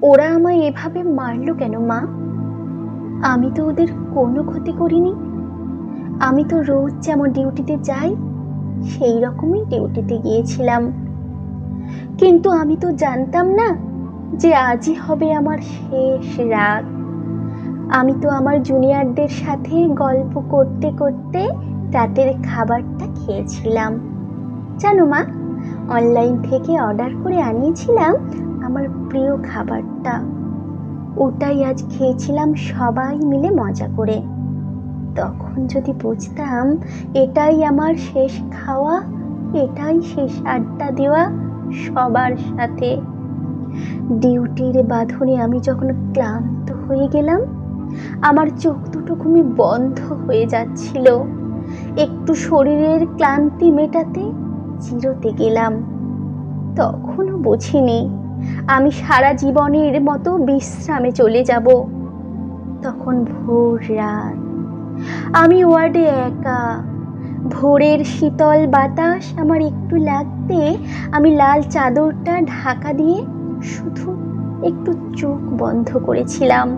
ওরা আমায় এভাবে মারলো কেন মা? আমি তো ওদের কোনো ক্ষতি করিনি। আমি তো রোজ যেমন ডিউটিতে যাই সেই রকমই ডিউটিতে গিয়েছিলাম। কিন্তু আমি তো জানতাম না যে আজই হবে আমার শেষ রাত। আমি তো আমার জুনিয়রদের সাথে গল্প করতে করতে রাতের খাবারটা খেয়েছিলাম। জানো মা, অনলাইন থেকে অর্ডার করে আনিয়েছিলাম আমার প্রিয় খাবারটা। ওটাই আজ খেয়েছিলাম সবাই মিলে মজা করে। তখন যদি বুঝতাম এটাই আমার শেষ খাওয়া, এটাই শেষ আড্ডা দেওয়া সবার সাথে। ডিউটির বাঁধনে আমি যখন ক্লান্ত হয়ে গেলাম, আমার চোখ দুটো ঘুমে বন্ধ হয়ে যাচ্ছিল, একটু শরীরের ক্লান্তি মেটাতে জিরোতে গেলাম। তখনও বুঝিনি আমি সারা জীবনের মতো বিশ্রামে চলে যাব। তখন ভোর রাত, আমি ওয়ার্ডে একা। ভোরের শীতল বাতাস আমার একটু লাগতে আমি লাল চাদরটা ঢাকা দিয়ে শুধু একটু চোখ বন্ধ করেছিলাম।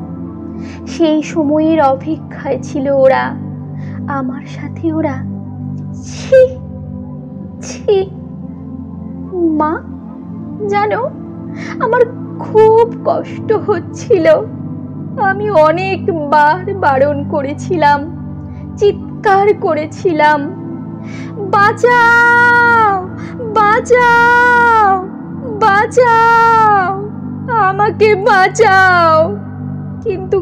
সেই সময়ের অপেক্ষায় ছিল ওরা, আমার সাথে ওরা। ছি ছি মা, জানো আমার খুব কষ্ট হচ্ছিল। আমি অনেকবার বারণ করেছিলাম, চিৎকার করেছিলাম, বাঁচাও বাঁচাও বাঁচাও, আমাকে বাঁচাও। কিন্তু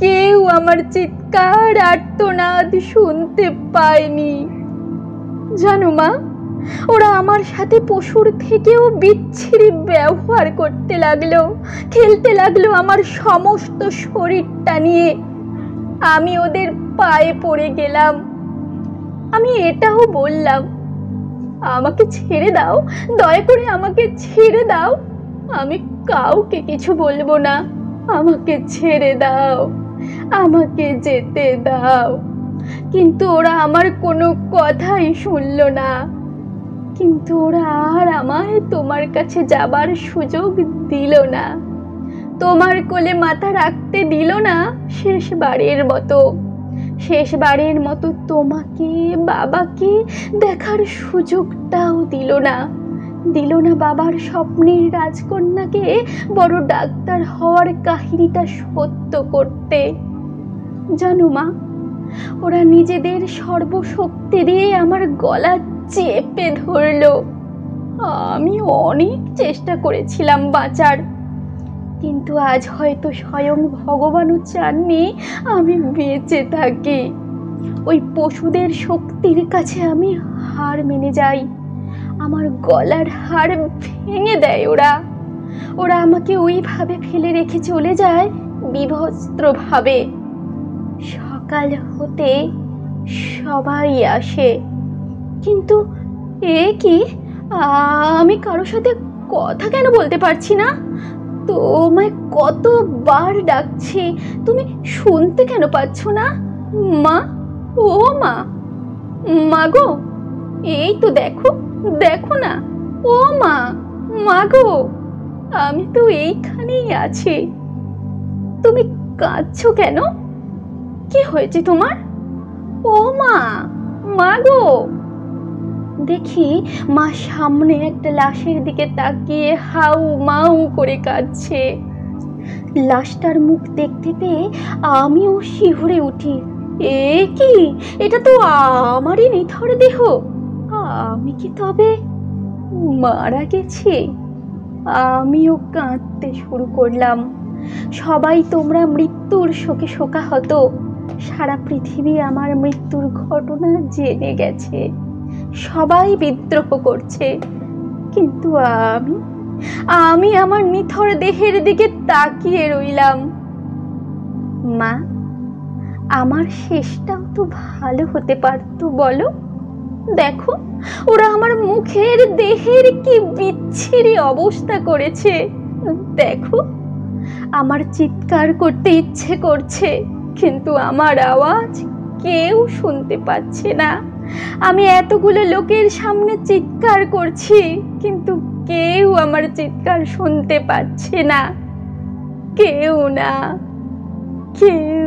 কেউ আমার চিৎকার আর্তনাদ শুনতে পায়নি। জানো মা, ওরা আমার সাথে পশুর থেকেও বিচ্ছিরি ব্যবহার করতে লাগলো, খেলতে লাগলো আমার সমস্ত শরীরটা নিয়ে। আমি ওদের পায়ে পড়ে গেলাম। আমি এটাও বললাম, আমাকে ছেড়ে দাও, দয়া করে আমাকে ছেড়ে দাও, আমি কাউকে কিছু বলবো না, আমাকে ছেড়ে দাও, আমাকে যেতে দাও। কিন্তু ওরা আমার কোনো কথাই শুনলো না। কিন্তু ওরা আর আমায় তোমার কাছে যাবার সুযোগ দিল না, তোমার কোলে মাথা রাখতে দিল না। শেষবারের মতো তোমাকে, বাবাকে দেখার সুযোগটাও দিল না। বাবার স্বপ্নের রাজকন্যাকে বড় ডাক্তার হওয়ার কাহিনীটা সত্য করতে। জানো মা, ওরা নিজেদের সর্বশক্তি দিয়ে আমার গলা চেপে ধরলো। আমি অনেক চেষ্টা করেছিলাম বাঁচার, কিন্তু আজ হয়তো স্বয়ং ভগবানও চাননি আমি বেঁচে থাকি। ওই পশুদের শক্তির কাছে আমি হার মেনে যাই। আমার গলার হাড় ভেঙে দেয় ওরা আমাকে ওইভাবে ফেলে রেখে চলে যায় বিভস্ত্রভাবে। সকাল হতে সবাই আসে, কিন্তু এ কি, আমি কারোর সাথে কথা কেন বলতে পারছি না? তোমায় কতবার ডাকছি, তুমি শুনতে কেন পাচ্ছ না? মা, ও মা, মা গো, এই তো দেখো দেখো না, ও মা, মা গো, আমি তো এইখানেই আছি। তুমি কাঁদছো কেন? কি হয়েছে তোমার? ও মা, মা গো। দেখি মা সামনে একটা লাশের দিকে তাকিয়ে হাউ মাউ করে কাঁদছে। লাশটার মুখ দেখতে পেয়ে আমিও শিহরে উঠি। এ কি, এটা তো আমারই নিথর দেহ। আমি কি তবে মারা গেছি? আমিও কাঁদতে শুরু করলাম। সবাই তোমরা মৃত্যুর শোকে শোকাহত। সারা পৃথিবী আমার মৃত্যুর ঘটনা জেনে গেছে, সবাই বিদ্রোহ করছে। কিন্তু আমি আমার নিথর দেহের দিকে তাকিয়ে রইলাম। মা, আমার শেষটাও তো ভালো হতে পারতো বলো। দেখো ওরা আমার মুখের দেহের কি বিচ্ছিরি অবস্থা করেছে। দেখো, আমার চিৎকার করতে ইচ্ছে করছে, কিন্তু আমার আওয়াজ কেউ শুনতে পাচ্ছে না। আমি এতগুলো লোকের সামনে চিৎকার করছি, কিন্তু কেউ আমার চিৎকার শুনতে পাচ্ছে না। কেউ না, কেউ